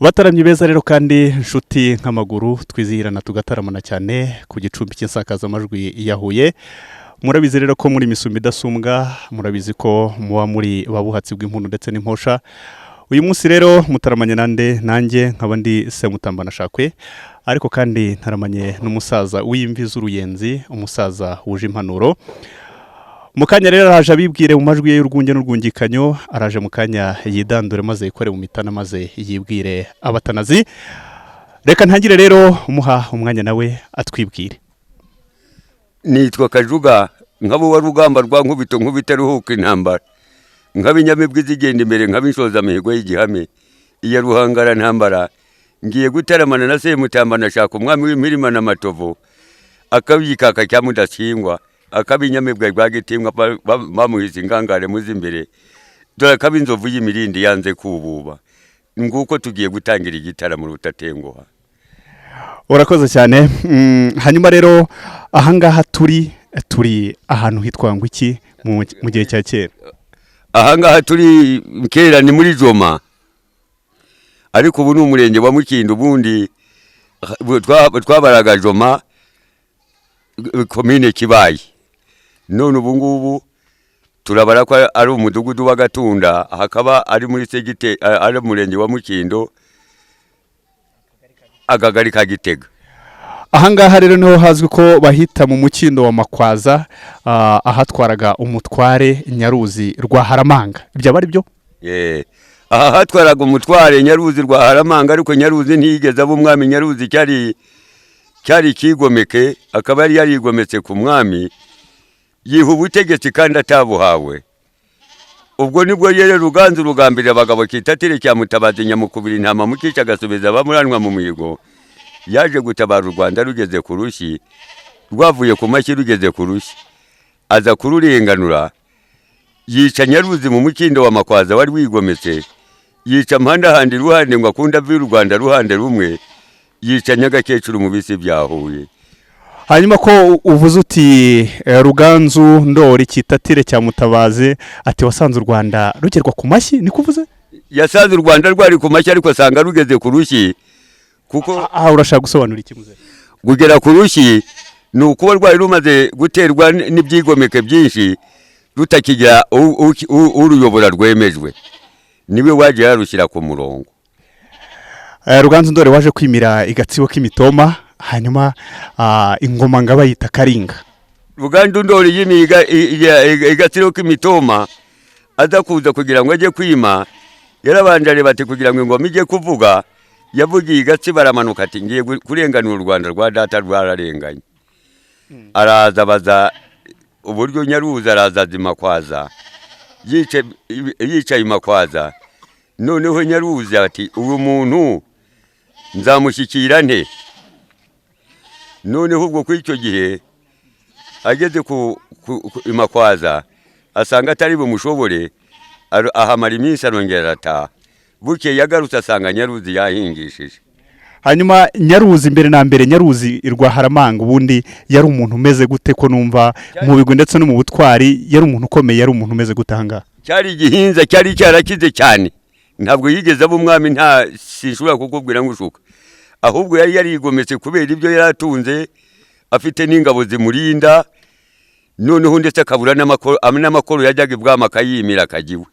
Bataramye beza rero kandi inshuti nk'amaguru twizihirana tugataramana cyane ku gicumbi cy'insakazamajwi ya Huye. Murabizi rero ko muri misumbi idasumbwa, murabizi ko muba muri babuhatsi bw'impundu ndetse n'imposha. Uyu munsi rero mutaramanye nanjye nkaba ndi Semutambana Shakwe, ariko kandi ntaramanye n'umusaza w'imvi z'uruyenzi, umusaza wuje impanuro. Mukanya rero araje abibwire mu majwi y'urwunge n'urwungikanyo, araje mukanya yidandure maze ikore mu mitana maze yibwire abatanazi. Reka ntangire rero umuha umwanya nawe atwibwire. Nitwa Kajuga, nkabo wa rugamba rwa nkubita ruhuka intambara. Nk'abinyamibwe zigenda imbere nk'abishoza mihigo y'igihame. Iya ruhangara ntambara. Ngiye gutaramana na Semutambana Shaka umwami w'impirima n'amatovu. Akabikaka cya mudasingwa. Akabinyamibwe rwagitimwa bamuhiza ingangare muzi imbere. Dore kabinzovu y'imirindi yanze kububa. Nguko tugiye gutangira igitaramo rutatenguha. Urakoze cyane. Hanyuma rero ahangaha turi ahantu hitwa ngo iki mu gihe cya kera? Ahangaha turi kera ni muri Joma. Ariko ubu ni umurenge wa Mukindo, ubundi twabaraga Joma komine Kibaye. None ubu ngubu turabara ko ari umudugudu wa Gatunda, hakaba ari muri segite ari umurenge wa Mukindo, akagari ka Gitega. Ahangaha rero niho hazwi ko bahita mu Mukindo wa Makwaza, ahatwaraga umutware Nyaruzi rwa Haramanga. Ibyo bari byo? Aha hatwaraga umutware Nyaruzi rwa Haramanga, ariko Nyaruzi ntiyigeze aba umwami. Nyaruzi cyari kigomeke, akaba yari yigometse ku mwami, yiha ubutegetsi kandi atabuhawe. Ubwo nibwo yere Ruganzu rugambira abagabo kitatire cya Mutabazi Nyamukubiri intama mukica agasubiza bamuranwa mu mihigo. Yaje gutabara u Rwanda rugeze ku rushyi, rwavuye ku mashyi rugeze ku rushyi, aza kururenganura, yica Nyaruzi mu Mukindo wa Makwaza wari wigometse, yica mpandahandi ruhande ngo akunda vi Rwanda ruhande rumwe, yica Nyagakecuru mu bisi byahuye. Hanyuma ko uvuze uti Ruganzu Ndoli kitatire cya Mutabazi, ati wasanze u Rwanda rugerwa ku mashyi, ni kuvuze? Yasanze u Rwanda rwari ku mashyi ariko asanga rugeze ku rushyi. Kuko urashaka gusobanura iki muze? Gugera ku rushyi ni ukuba rwari rumaze guterwa n'ibyigomeke byinshi, rutakigira uruyobora rwemejwe. Niwe waje yarushyira ku murongo. Ruganzu Ndoli waje kwimira igatsibo k'imitoma, hanyuma ingoma ngaba yita Karinga. Ruganzu Ndoli yimiga igatsibo k'imitoma, aza kuza kugira ngo ajye kwima, yarabanjare bati kugira ngo ingoma ijye kuvuga, yavugiye igatsi baramanuka ati ngiye kurenganura u Rwanda rwa data rwararenganye. Araza baza uburyo Nyaruzi, araza Makwaza, yicaye Makwaza. Noneho Nyaruzi ati uwo muntu nzamushyikira nte? Noneho ubwo ku icyo gihe ageze ku Makwaza asanga atari bumushobore, ahamara iminsi arongera arataha. Buke yagarutse asanga Nyaruzi yahingishije. Hanyuma Nyaruzi mbere na mbere, Nyaruzi rwa Haramanga ubundi yari umuntu umeze gute? Ko numva mu bigwi ndetse no mu butwari yari umuntu ukomeye, yari umuntu umeze gutanga. Cyari gihinza, cyari cyarakize cyane, ntabwo yigeze aba umwami, nta sinshobora kukubwira ngushuka. Ahubwo yari yarigometse kubera ibyo yaratunze, afite n'ingabo zimurinda. Noneho ndetse akabura n'amakoro yajyaga Ibwami akayimira akagiwe.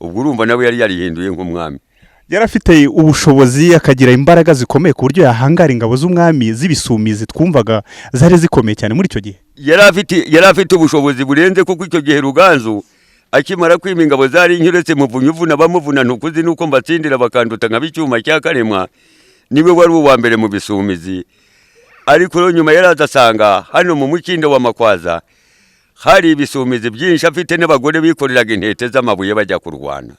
Ubwo urumva nawe yari yarihinduye nk'umwami. Yari afite ubushobozi, akagira imbaraga zikomeye ku buryo yahangara ingabo z'umwami z'ibisumizi twumvaga zari zikomeye cyane muri icyo gihe. Yari afite ubushobozi burenze, kuko icyo gihe Ruganzu akimara kwima ingabo zari inyuretse muvunyuvuna bamuvuna ntukuzi nuko mbatsindira bakanduta nka bicyuma cya Karemwa, niwe wari uwa mbere mu bisumizi. Ariko rero nyuma yaraza asanga hano mu Mukindo wa Makwaza hari ibisumizi byinshi, afite n'abagore bikoreraga intete z'amabuye bajya kurwana.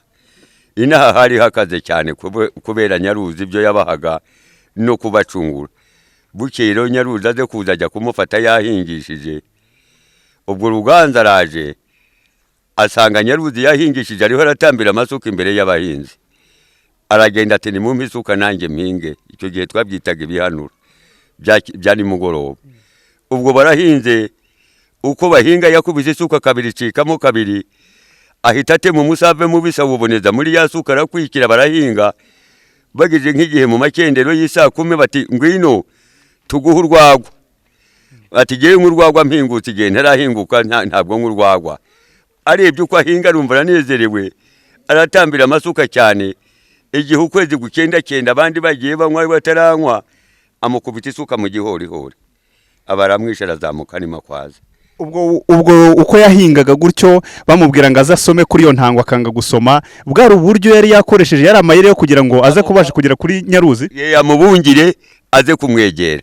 Inaha hari hakaze cyane kubera Nyaruzi ibyo yabahaga no kubacungura. Bukeye rero Nyaruzi aze kuza ajya kumufata yahingishije. Ubwo Ruganzu araje asanga Nyaruzi yahingishije, ariho aratambira amasuka imbere y'abahinzi. Aragenda ati nimumpe isuka nanjye mpinge. Icyo gihe twabyitaga ibihanura bya nimugoroba. Ubwo barahinze, uko bahinga yakubise isuka kabiri cikamo kabiri, ahita atema umusave mubisa wuboneza muri ya suka arakwikira barahinga bageze nk'igihe mu makendero y'isa 10 bati ngwino tuguha urwagwa, ati giye nk'urwagwa mpingutse igihe ntarahinguka ntabwo nk'urwagwa. Arebye uko ahinga arumva aranezerewe, aratambira amasuka cyane. Igihe ukwezi gukenda abandi bagiye banywa bataranywa, amukubita isuka mu gihorihori, abaramwisha arazamuka ni Makwaza. ubwo uko yahingaga gutyo bamubwira ngo azasome kuri iyo ntango akanga gusoma, bwari uburyo yari yakoresheje, yari amayire yo kugira ngo aze kubasha kugera kuri Nyaruzi, yamubungire aze kumwegera.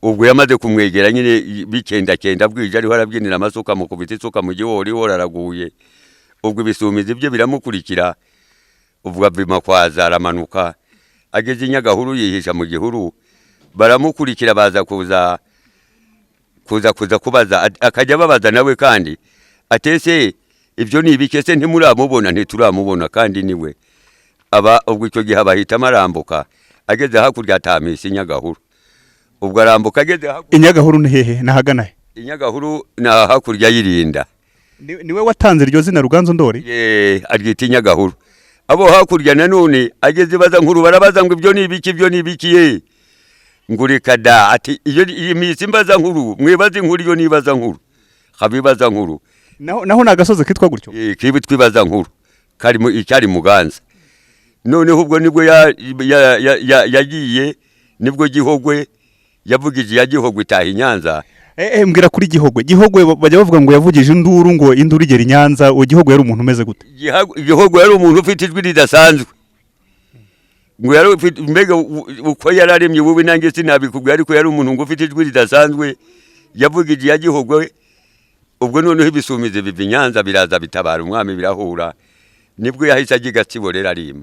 Ubwo yamaze kumwegera nyine bikenda bwije ariho arabyinira amasuka mukubita isuka mu gihorihori araguye. Ubwo ibisumizi bye biramukurikira, ubwo Makwaza aramanuka ageze Nyagahuru yihisha mu gihuru, baramukurikira baza kuza kubaza, akajya babaza nawe kandi atese ibyo ni ibikese ntimuramubona, ntituramubona kandi niwe. Ubwo icyo gihe bahita marambuka ageze hakurya atamisa Nyagahuru. Ubwo arambuka ageze hakurya Inyagahuru ni hehe nahagana he? Inyagahuru na hakurya yirinda. Niwe watanze iryo zina Ruganzu Ndoli? Aryita Nyagahuru. Abo hakurya nanone ageze baza nkuru barabaza ngo ibyo ni ibiki ye. Ngureka da ati iyo imisi mbaza nkuru mwebaze nkuru iyo nibaza nkuru habibaza nkuru naho nagasoze kitwa gutyo kibi twibaza nkuru karimo icyari Muganza. Noneho ubwo nibwo yagiye nibwo Gihogwe yavugije ya Gihogwe itaha Nyanza. Mbwira kuri Gihogwe bajya bavuga ngo yavugije induru ngo induru igera Nyanza. Gihogwe yari umuntu umeze gute? Gihogwe yari umuntu ufite ijwi ridasanzwe, ngo yari mbega uko yararemye wowe nange sinabikubwira, ariko yari umuntu ngo ufite ijwi ridasanzwe yavugije ya Gihogwe. Ubwo noneho ibisumize biva Nyanza biraza bitabara umwami birahura, nibwo yahise agigatsiborera arima.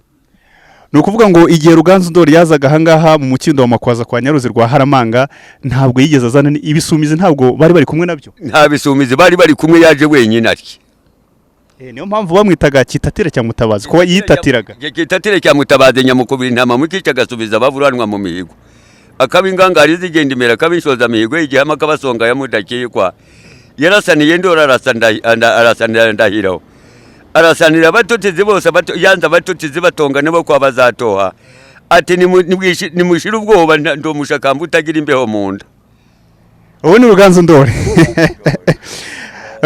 Nukuvuga ngo igihe Ruganzu Ndoli yazaga hangaha mu Mukindo wa Makwaza kwa Nyaruzi rwa Haramanga ntabwo yigeze azana ibisumizi, ntabwo bari kumwe nabyo. Nta bisumizi bari kumwe, yaje wenyine ari. Niyo mpamvu bamwitaga Kitatire cya Mutabazi, ko yitatiraga. Kitatire cya Mutabazi nyamukubira intama mukica gasubiza bavuranwa mu mihigo. Akabingangari zigenda imera kabinshoza mihigo igihe amakabasonga yamudakeye kwa. Yarasaniye Ndoli arasanira ndahiro. Arasanira abatotezi bose yanza abatotezi batonga nabo kwa bazatoha. Ati ni mushira ubwoba ndo mushakamba utagira imbeho munda. Ubu ni Ruganzu Ndoli.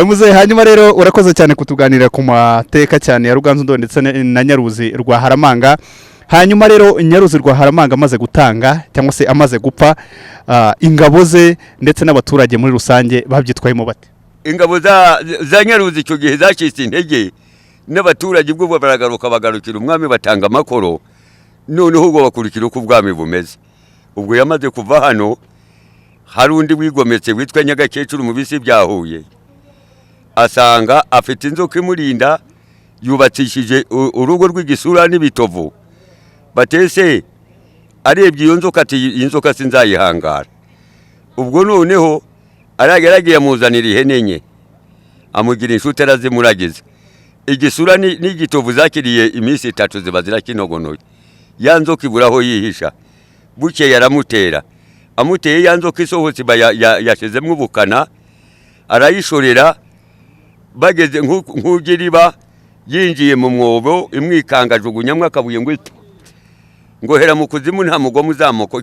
Muze hanyuma rero urakoze cyane kutuganira ku mateka cyane ya Ruganzu Ndoli ndetse na Nyaruzi rwa Haramanga. Hanyuma rero Nyaruzi rwa Haramanga amaze gutanga cyangwa se amaze gupfa, ingabo ze ndetse n'abaturage muri rusange babyitwayemo bate? Ingabo za Nyaruzi icyo gihe zacitse intege, n'abaturage ubwo bagarukira umwami batanga amakoro. Noneho ubwo bakurikira uko ubwami bumeze. Ubwo yamaze kuva hano hari undi wigometse witwa Nyagakecuru mu bisi byahuye, asanga afite inzoka imurinda, yubatishije urugo rw'igisura n'ibitovu. Batese arebye iyo nzoka ati inzoka sinzayihangara. Ubwo noneho arageragiye amuzanira ihene nye, amugira inshuti arazimuragiza. Igisura n'igitovu zakiriye iminsi 3 ziba zirakinogonoye. Ya nzoka iburaho yihisha. Buke yaramutera, amuteye ya nzoka isohotse yashizemwe ubukana, arayishorera. Bageze nk'ugiriba yinjiye mu mwobo imwikangajugunyamwe akabuye ngo hera mu kuzimu nta mugoma uzamuka.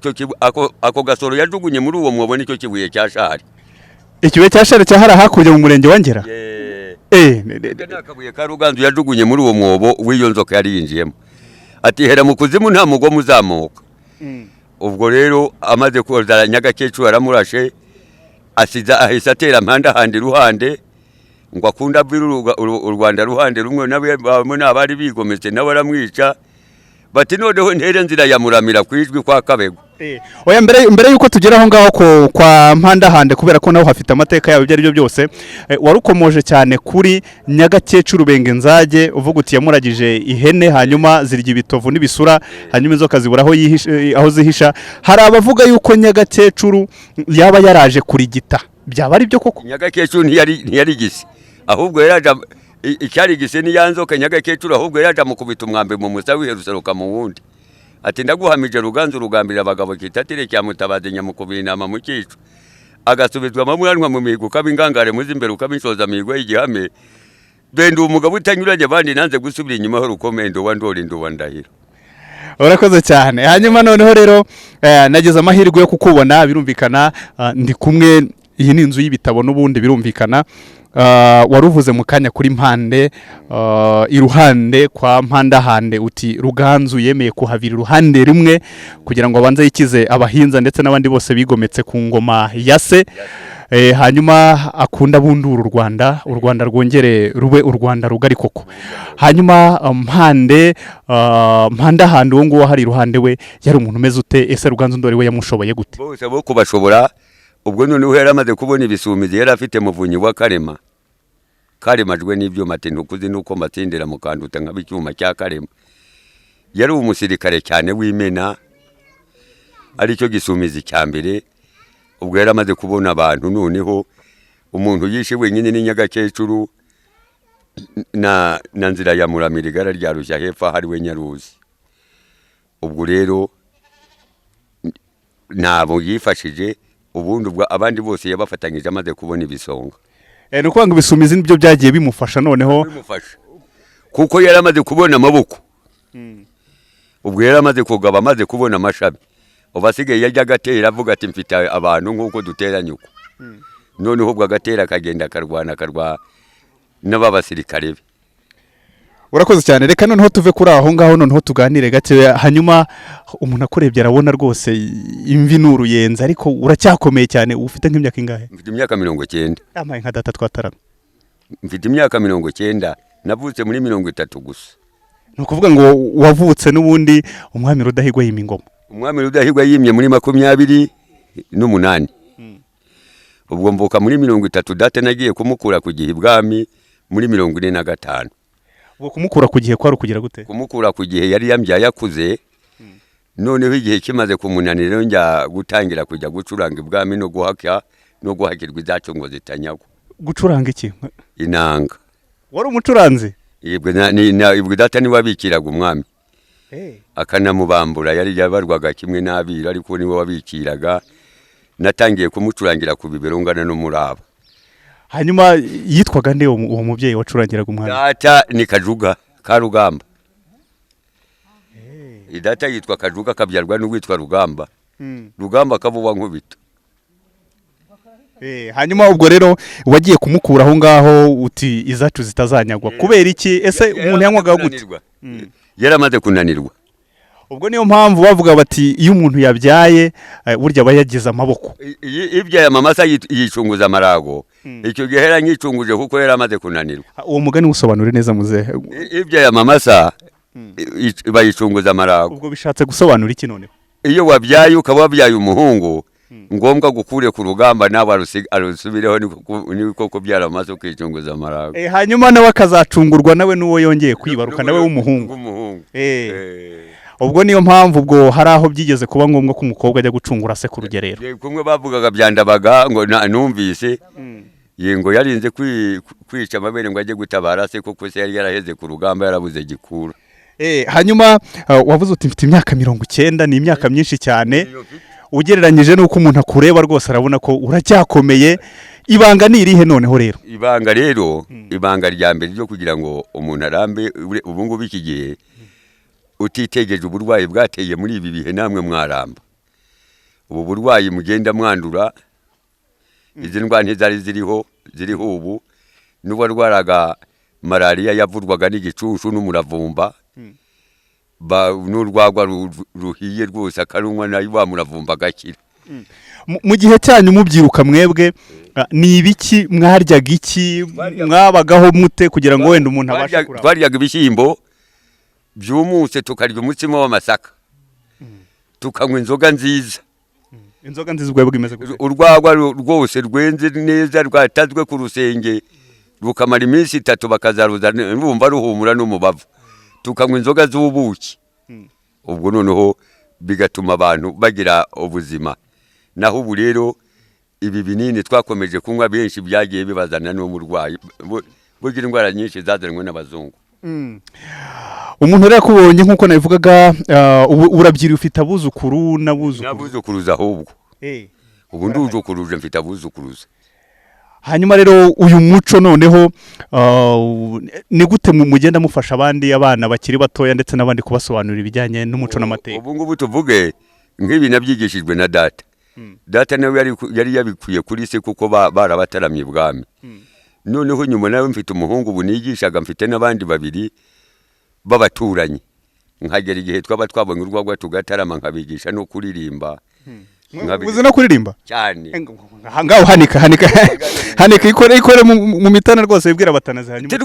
Ako gasoro yajugunye muri uwo mwobo nicyo kibuye cya Shari. Ikibuye cya Shari cyahara hakurya mu murenge wa Ngera. Nakabuye ka Ruganzu yajugunye muri uwo mwobo w'iyo nzoka yari yinjiyemo. Ati hera mu kuzimu nta mugoma uzamuka. Ubwo rero amaze koza Nyagakecuru aramurashe, ahise atera mpanda handi ruhande, ngo akunda u Rwanda ruhande rumwe n'abari bigometse nawe aramwica. Bati noneho ntere nzira yamuramira kwijwi kwa Kabego. Oya mbere yuko tugera aho ngaho kwa mpanda hande, kubera ko naho hafite amateka yawe byari byo byose, warukomoje cyane kuri Nyagakecuru Bengenzage uvuga uti yamuragije ihene hanyuma zirya ibitovu n'ibisura, hanyuma inzoka zibura aho zihisha. Hari abavuga yuko Nyagakecuru yaba yaraje kurigita, byaba ari byo koko? Nyagakecuru ntiyari gisi, ahubwo yaraje icyari gise ni yanzoka. Nyagakecuru ahubwo yaraje mukubita umwambe mu musa wiheruseruka mu wundi. Ati ndaguhamije Ruganzu rugambira abagabo Kitatire cya Mutabazi nyamukubira intama mukicu, agasubizwa mamuranwa mu mihigo kabingangare muzi imbere ukabinshoza mihigo y'igihame. Benda umugabo utanyuranye abandi nanze gusubira inyuma ho rukomendo wa Ndoli ndahiro. urakoze cyane. Hanyuma noneho rero nageze amahirwe yo kukubona, birumvikana ndi kumwe, iyi ni inzu y'ibitabo n'ubundi birumvikana. Waruvuze mu kanya kuri mpande, iruhande kwa mpandahande uti Ruganzu yemeye kuhavira iruhande rimwe kugira ngo abanze yikize abahinza ndetse n'abandi bose bigometse ku ngoma ya se. Hanyuma akunda bundura u Rwanda rwongere rube u Rwanda rugari koko. Hanyuma mpandahande uwo nguwo hari iruhande we yari umuntu umeze ute? Ese Ruganzu Ndoli we yamushoboye gute? Bose bo kubashobora. Ubwo noneho yaramaze kubona ibisumizi yari afite muvunyi wa karemajwe n'ibyuma ati ntukuzi nuko matsindira mukanduta nk'abicyuma cya karema. Yari umusirikare cyane w'imena, aricyo gisumizi cya mbere. Ubwo yaramaze kubona abantu noneho umuntu yishe wenyine n'inyagakecuru na nzira ya Muramirigara rya Rushya hepfo hari we Nyaruzi. Ubwo rero nabo yifashije, ubundi ubwo abandi bose yabafatanyije amaze kubona ibisonga. Nuko ngo ibisumizi nibyo byagiye bimufasha noneho kuko yaramaze kubona amaboko. Ubwo yaramaze kugaba, amaze kubona amashami, ubasigaye yajya gatera avuga ati mfite abantu nkuko duteranye uko. Noneho ubwo agatera akagenda akarwana n'ababasirikare be. Urakoze cyane. Reka noneho tuve kuri aho ngaho, noneho tuganire gake. Hanyuma umuntu akurebye arabona rwose imvi n'uruyenzi, ariko uracyakomeye cyane. Ufite nk'imyaka ingahe? Mfite imyaka 90. Amaye nka data twatarana. Mfite imyaka 90, navutse muri 30 gusa. No kuvuga ngo wavutse n'ubundi umwami Rudahigwa yimye ingoma. Umwami Rudahigwa yimye muri 28. Ubwo mvuka muri 30, data nagiye kumukura ku gihe Ibwami muri 45. Ubwo kumukura ku gihe kwari kugira gute? Kumukura ku gihe yari yambyaye akuze. Noneho igihe kimaze kumunanira njya gutangira kujya gucuranga Ibwami no guhakirwa izacu ngo zitanyagwa. Gucuranga iki? Inanga. Wari umucuranzi? Ibwo data ni wabikiraga umwami. Akanamubambura, yari yabarwaga kimwe n'abira, ariko niwe wabikiraga. Natangiye kumucurangira ku biberongana n'umuraba. Hanyuma yitwaga nde uwo mubyeyi wacurangiraga umwami? Data ni Kajuga ka Rugamba. Data yitwa Kajuga, kabyarwa n'uwitwa Rugamba. Rugamba kavuba nkubito. Hanyuma ubwo rero wagiye kumukura aho ngaho uti izacu zitazanyagwa. Kubera iki? Ese umuntu yanywaga gute? Yaramaze kunanirwa. Ubwo niyo mpamvu bavuga bati iyo umuntu yabyaye burya bayagize amaboko. Ibya mamasa yicunguza amarago. Icyo gihe yaranyicunguje kuko yaramaze kunanirwa. Uwo mugani usobanure neza muzehe. Ibya mamasa bayicunguza amarago. Ubwo bishatse gusobanura iki noneho? Iyo wabyaye ukaba wabyaye umuhungu, ngombwa gukure ku rugamba nawe arusubireho niko kubyara amaso kwicunguza amarago. Hanyuma nawe akazacungurwa nawe n'uwo yongeye kwibaruka nawe w'umuhungu. Ubwo niyo mpamvu ubwo hari aho byigeze kuba ngombwa ko umukobwa ajya gucungura se ku rugerero. Kumwe bavugaga byandabaga ngo numvise yengo yarinze kwica amabere ngo ajye gutabara se kuko se yari yaraheze ku rugamba yarabuze gikura. Hanyuma wavuze uti mfite imyaka 90, ni imyaka myinshi cyane. Ugereranyije nuko umuntu akureba rwose arabona ko uracyakomeye. Ibanga ni irihe noneho rero? Ibanga rero, ibanga rya mbere ryo kugira ngo umuntu arambe ubu ngubu iki gihe utitegeje uburwayi bwateye muri ibi bihe namwe mwaramba. Ubu burwayi mugenda mwandura, izi ndwara ntizari ziriho ubu, n'uwarwaraga malaria yavurwaga n'igicushu n'umuravumba. N'urwagwa ruhiye rwose akarunywa nayo wa muravumba gakira. Mu gihe cyanyu mubyiruka mwebwe ni ibiki mwaryaga iki, mwabagaho mute kugira ngo wenda umuntu abashe kuraba? Twaryaga ibishyimbo byumutse, tukarya umutsima w'amasaka, tukanywa inzoga nziza. Inzoga nziza ubwo bwimeze gute? Urwagwa rwose rwenze neza rwatazwe ku rusenge rukamara iminsi 3 bakazaruza bumva ruhumura n'umubavu, tukanywa inzoga z'ubuki. Ubwo noneho bigatuma abantu bagira ubuzima. Naho ubu rero ibi binini twakomeje kunywa benshi byagiye bibazana n'umurwayi, bugira indwara nyinshi zazanwe n'abazungu. Umuntu rero kubonye nkuko nabivugaga, urabyiri ufite abuzukuru n'abuzukuruza ahubwo. Ubu nduzukuruza mfite abuzukuruza. hanyuma rero uyu muco noneho ni gute mugenda mufasha abana bakiri batoya ndetse n'abandi kubasobanurira ibijyanye n'umuco n'amateka? Ubu ngubu tuvuge nk'ibi nabyigishijwe na data. Data nawe yari yabikuye kuri se kuko barabataramye ibwami. Noneho nyuma nawe mfite umuhungu ubu nigishaga, mfite n'abandi babiri b'abaturanyi. Nkagera igihe twaba twabonye urwagwa tugatarama nkabigisha no kuririmba. Uzi no kuririmba cyane? Ngaho hanika ikore mu mitana rwose bibwira abatanazi. Hanyuma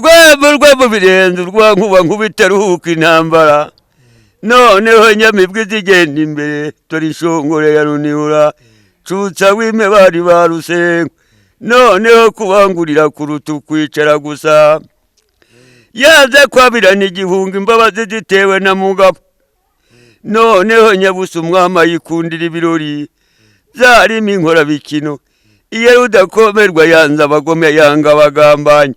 rwabo birenze urwankuba nkubitaruhuka intambara, noneho nyamibwe zigenda imbere tori shongore ya runihura cutsa wime bari barusengo, noneho kubangurira kurutu kwicara gusa, yaze kwabirana igihunga imbabazi zitewe na mugabo, noneho nyabusa umwami ayikundira ibirori zarimo inkora bikino, iyo rudakomerwa yanze abagome yanga abagambanye,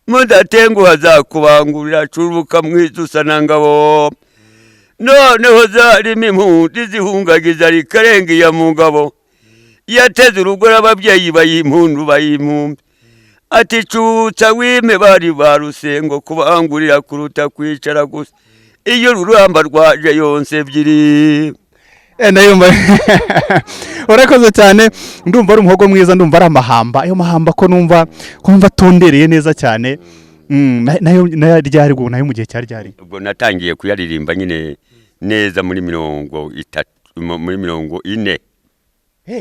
mudatenguha zakubangurira curubuka mwizusa na ngabo, noneho zarimo impundu zihungagiza rikarenga iya mugabo, yateze urugore ababyeyi bayimpundu bayimpumbi, ati cutsa wime bari barusengo kubangurira kuruta kwicara gusa, iyo ruramba rwaje yonse ebyiri. Ndayumva urakoze cyane, ndumva ari umuhogo mwiza, ndumva ari amahamba, ayo mahamba ko numva atondereye neza cyane. Nayo ryari ubwo, nayo mu gihe cyari ryari ubwo natangiye kuyaririmba nyine neza muri 40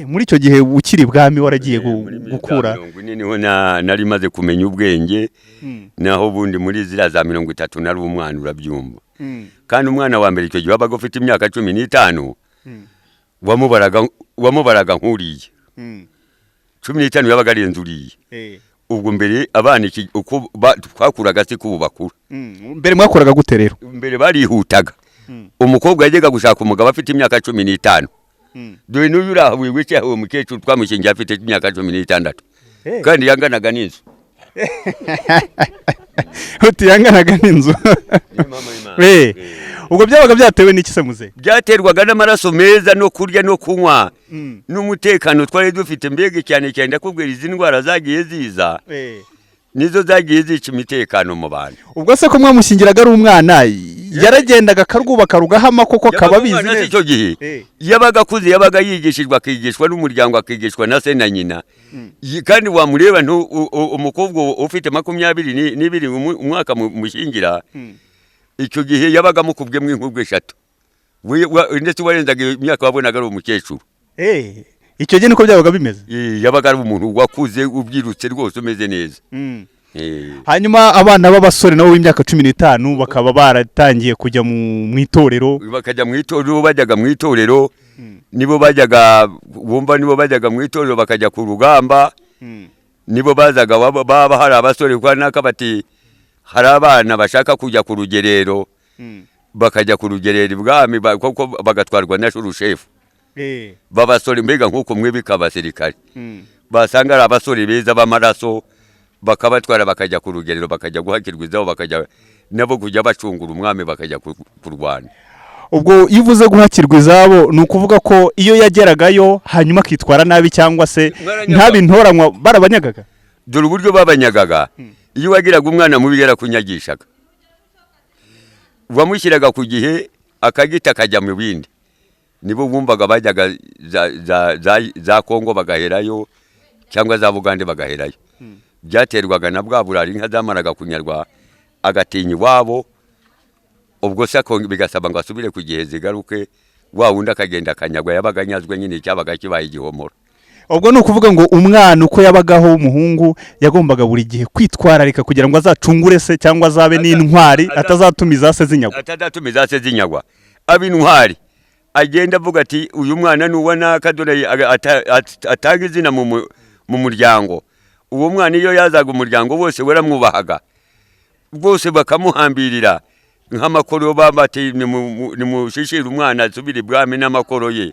muri icyo gihe ukiri ibwami waragiye gukura? Niho nari maze kumenya ubwenge, naho bundi muri zira za 30 nari umwana urabyumva. Kandi umwana wa mbere icyo gihe wabaga ufite imyaka 15 wamubaraga nkuriye 15 yabaga arenze uriye. Ubwo mbere abana uko twakuraga se kubu bakura. Mbere mwakoraga gute rero? Mbere barihutaga, umukobwa yajyaga gushaka umugabo afite imyaka 15. Dore n'uyu urahabuye wicaye uwo mukecuru twamushingiye afite imyaka 16 kandi yanganaga n'inzu. Uti yanganaga n'inzu? Ubwo byabaga byatewe n'iki se muze? Byaterwaga n'amaraso meza no kurya no kunywa n'umutekano twari dufite, mbege cyane cyane ndakubwira izi ndwara zagiye ziza nizo zagiye zica imitekano mu bantu. Ubwo se ko mwamushingiraga ari umwana yaragendaga karwubaka rugahama koko kababizi neza? Icyo gihe yabaga kuzi, yabaga yigishijwe akigishwa n'umuryango, akigishwa na se na nyina. Kandi wamureba umukobwa ufite 22 umwaka mushingira, icyo gihe yabaga mukubwe mu inkubwe 3 ndetse warenzaga imyaka wabonaga ari umukecuru. Icyo gihe niko byabaga bimeze? Yabaga ari umuntu wakuze ubyirutse rwose umeze neza. Hanyuma abana b'abasore nabo w'imyaka 15 bakaba baratangiye kujya mu itorero. Bakajya mu itorero, bajyaga mu itorero, nibo bajyaga bumva, nibo bajyaga mu itorero bakajya ku rugamba, nibo bazaga baba hari abasore kwa nakabati hari abana bashaka kujya ku rugerero, bakajya ku rugerero ibwami kuko bagatwarwa na shurushefu. Babasore mbega nkuko mwebika abasirikare, basanga ari abasore beza b'amaraso, bakabatwara bakajya ku rugerero, bakajya guhakirwizaho, bakajya nabo kujya bacungura umwami, bakajya kurwana. Ubwo ivuze guhakirwa izabo ni ukuvuga ko iyo yageragayo hanyuma akitwara nabi cyangwa se ntabintoranywa barabanyagaga? Dore uburyo babanyagaga. Iyo wagiraga umwana mubi yarakunyagishaga, wamushyiraga ku gihe akagita kajya mu bindi, nibo bumvaga bajyaga za Kongo bagaherayo cyangwa za Bugande bagaherayo. Byaterwaga na bwa burari inka zamaraga kunyarwa agatinya iwabo, ubwo se bigasaba ngo asubire ku gihe zigaruke, wa wundi akagenda akanyagwa, yabaga anyazwe nyine cyabaga kibaye igihomoro. Ubwo ni ukuvuga ngo umwana uko yabagaho umuhungu yagombaga buri gihe kwitwararika kugira ngo azacungure se cyangwa azabe n'intwari, atazatumiza se zinyagwa. Ab'intwari agenda avuga ati uyu mwana nuwa nakadore atanga izina mu muryango. Uwo mwana iyo yazaga umuryango bose waramwubahaga, bose bakamuhambirira nk'amakoro, bati nimushishira umwana asubire ibwami n'amakoro ye.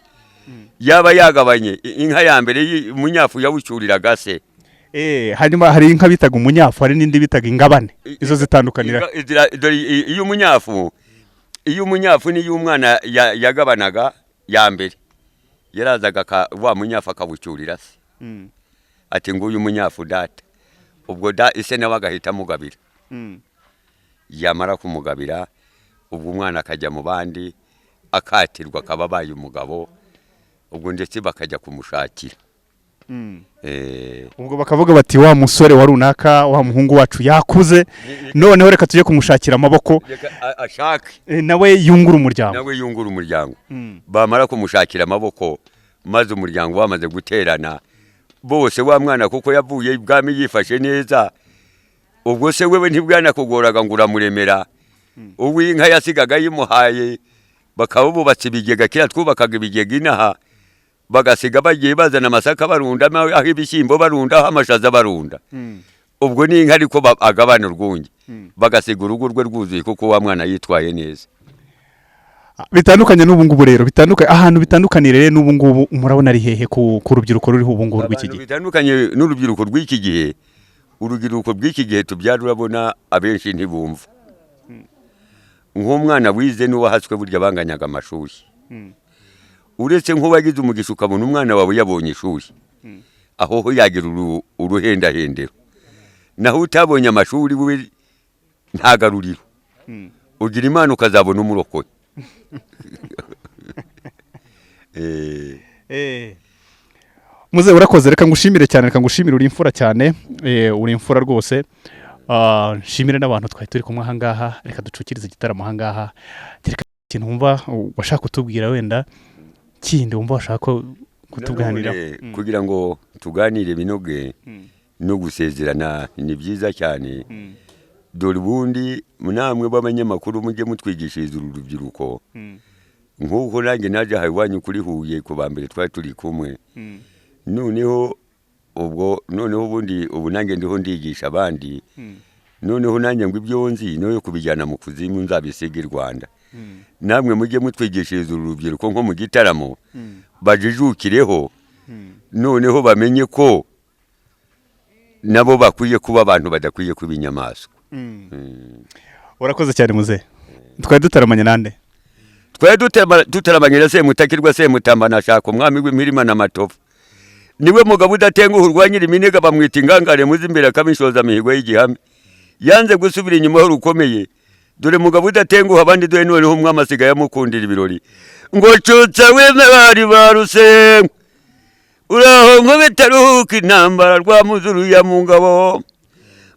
Yaba yagabanye inka ya mbere umunyafu yawucyuriraga se. Hanyuma hari inka bitaga umunyafu, hari n'indi bitaga ingabane, izo zitandukanira. Iyo umunyafu ni umwana yagabanaga ya mbere, yarazaga wa munyafu akawucyurira se. ati nguyu munyafu data ubwo da ise nawe agahita amugabira yamara kumugabira ubwo umwana akajya mu bandi akatirwa akaba abaye umugabo ubwo ndetse bakajya kumushakira ubwo bakavuga bati wa musore wa runaka wa muhungu wacu yakuze noneho reka tujye kumushakira amaboko ashake nawe yungura umuryango bamara kumushakira amaboko maze umuryango wamaze guterana bose wa mwana kuko yavuye ibwami yifashe neza ubwo se wewe ntibwanakugoraga ngo uramuremera uw'inka yasigaga yimuhaye bakaba bubatse ibigega kera twubakaga ibigega inaha bagasiga bagiye bazana amasaka barunda aho ibishyimbo barunda aho amashaza barunda ubwo ni inka ariko agabana urwunge bagasiga urugo rwe rwuzuye kuko wa mwana yitwaye neza bitandukanye n'ubu ngubu rero ahantu bitandukanire n'ubu ngubu murabona ari hehe ku rubyiruko ruriho ubu ngubu rw'iki gihe bitandukanye n'urubyiruko rw'iki gihe urubyiruko rw'iki gihe tubyara urabona abenshi ntibumva nk'umwana wize n'uwahatswe burya banganyaga amashuri uretse nk'uwagize umugisha ukabona umwana wawe yabonye ishuri aho ho yagira uruhendahendero naho utabonye amashuri we ntagaruriro ugira imana ukazabona umurokoye muze urakoze reka ngushimire cyane uri imfura cyane uri imfura rwose nshimire n'abantu twari turi kumwe aha ngaha reka ducukirize igitaramo aha ngaha reka ikintu wumva washaka kutubwira wenda kindi wumva washaka kutuganira kugira ngo tuganire binoge no gusezerana ni byiza cyane dore ubundi namwe b'abanyamakuru mujye mutwigishiriza uru rubyiruko nk'uko nanjye naje aha iwanyu kuri Huye ku ba mbere twari turi kumwe noneho ubundi ubu nanjye ndiho ndigisha abandi noneho nanjye ngo ibyo nzi no kubijyana mu kuzimu nzabisiga i Rwanda namwe mujye mutwigishiriza uru rubyiruko nko mu gitaramo bajijukireho noneho bamenye ko nabo bakwiye kuba abantu badakwiye kuba inyamaswa urakoze cyane muze twari dutaramanye nande twari dutaramanye na Semutakirwa Semutamba nashaka umwami w'imirima n'amatovu niwe mugabo udatenguha urwanyira iminega bamwita ingangare muzi imbere akamishoza mihigo y'igihame yanze gusubira inyuma ho rukomeye dore mugabo udatenguha abandi dore noneho umwami asigaye amukundira ibirori ngo cutsa weme bari baruse uraho nk'ubitaruhuka intambara rwamuzuru ya mu ngabo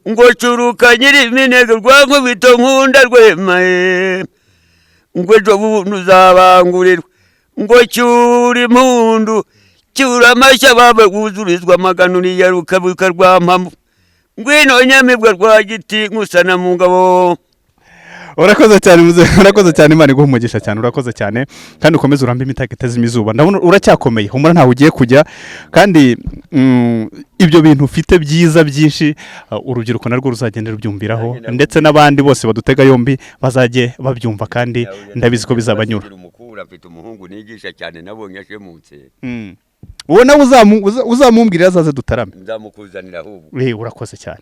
ngo curuka nyiri iminega rwankubito nkunda rwemaye ngo ejo buntu uzabangurirwa ngo cyura impundu cyura amashya babe wuzurizwa amagano niyaruka buka rwampamo ngwino nyamibwa rwa giti nkusana mu ngabo urakoze cyane muze urakoze cyane Imana iguha umugisha cyane urakoze cyane kandi ukomeze urambe imitaka iteze imizuba ndabona uracyakomeye humura ntawe ugiye kujya kandi ibyo bintu ufite byiza byinshi urubyiruko narwo ruzagenda rubyumviraho ndetse n'abandi bose badutega yombi bazajye babyumva kandi ndabizi ko bizabanyura mfite umuhungu nigisha cyane nabonye ashemutse uwo nawe uzamumbwirira azaze dutarame nzamukuzanira ahubwo urakoze cyane